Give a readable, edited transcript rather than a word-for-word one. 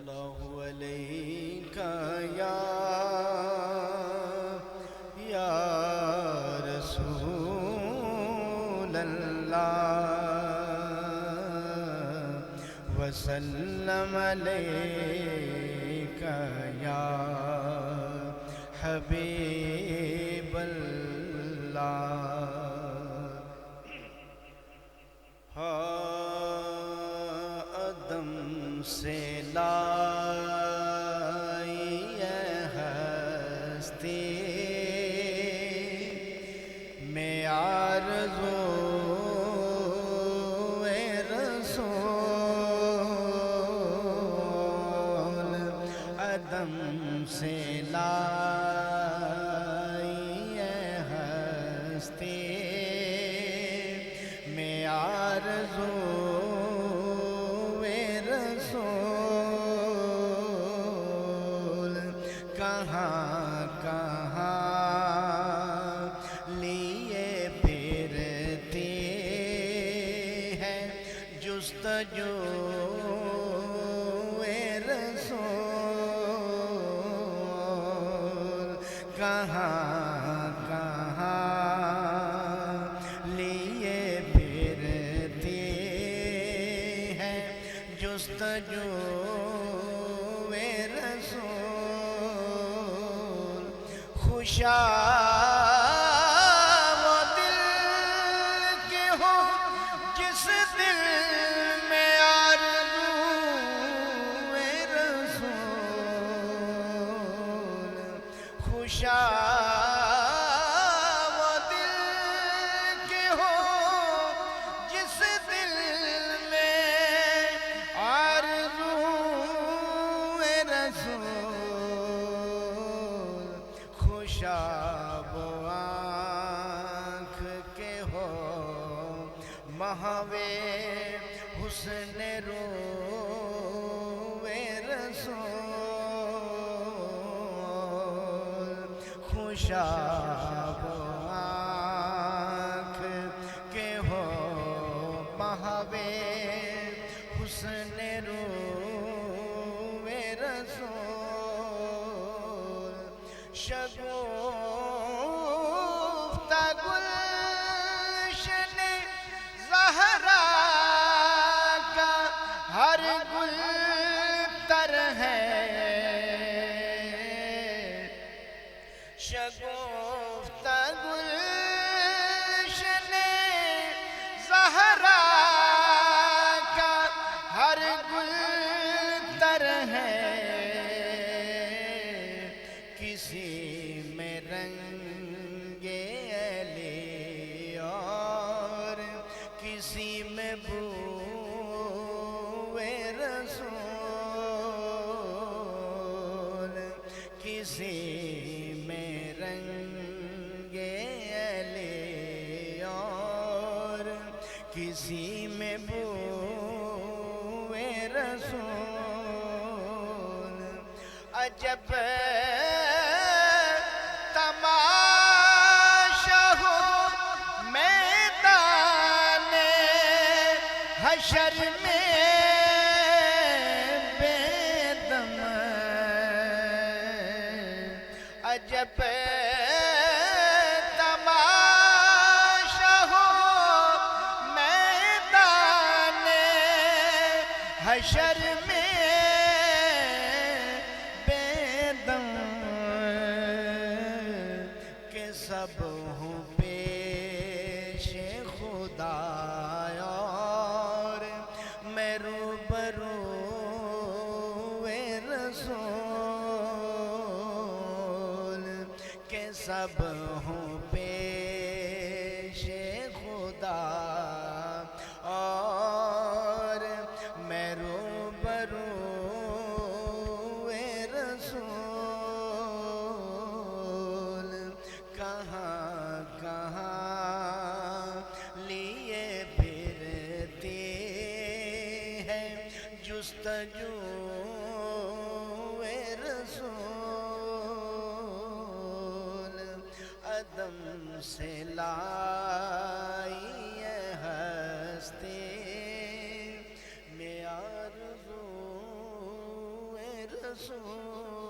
اللہ علیک یا رسول اللہ وسلم علیک یا حبیب اللہ آدم سے لائی ہستی میں آرزو رسول آدم سے لائی ہستی میں آرزو کہاں کہاں لیے پھرتے ہیں جستجو رسول کہاں کہاں لیے پھرتے ہیں جستجو خوشا وہ دل کے ہو جس دل میں آرزو رسول خوشا وہ دل کے ہو جس دل میں آرزو رسول خوشاب آنکھ کے ہو مہوے حسن رو رسول خوشاب آنکھ کے ہو مہوے حسن رو رسول شگفتہ گلشن زہرا کا ہر گل تر ہے شگفتہ گلشن زہرا کا ہر گل تر ہے کسی میں رنگ علی اور کسی میں بو رسول کسی میں رنگ علی اور کسی میں بو رسول عجب تماشا ہو میدان حشر میں بے دم عجب تماشا ہو میدان حشر میں سب ہوں پیش خدا اور میں روبرو رسول کہ سب ہوں پیش خدا اور میں روبرو کہاں کہاں لیے پھرتے ہیں جستجو رسول عدم سے لائی ہستی میں آرزو رسول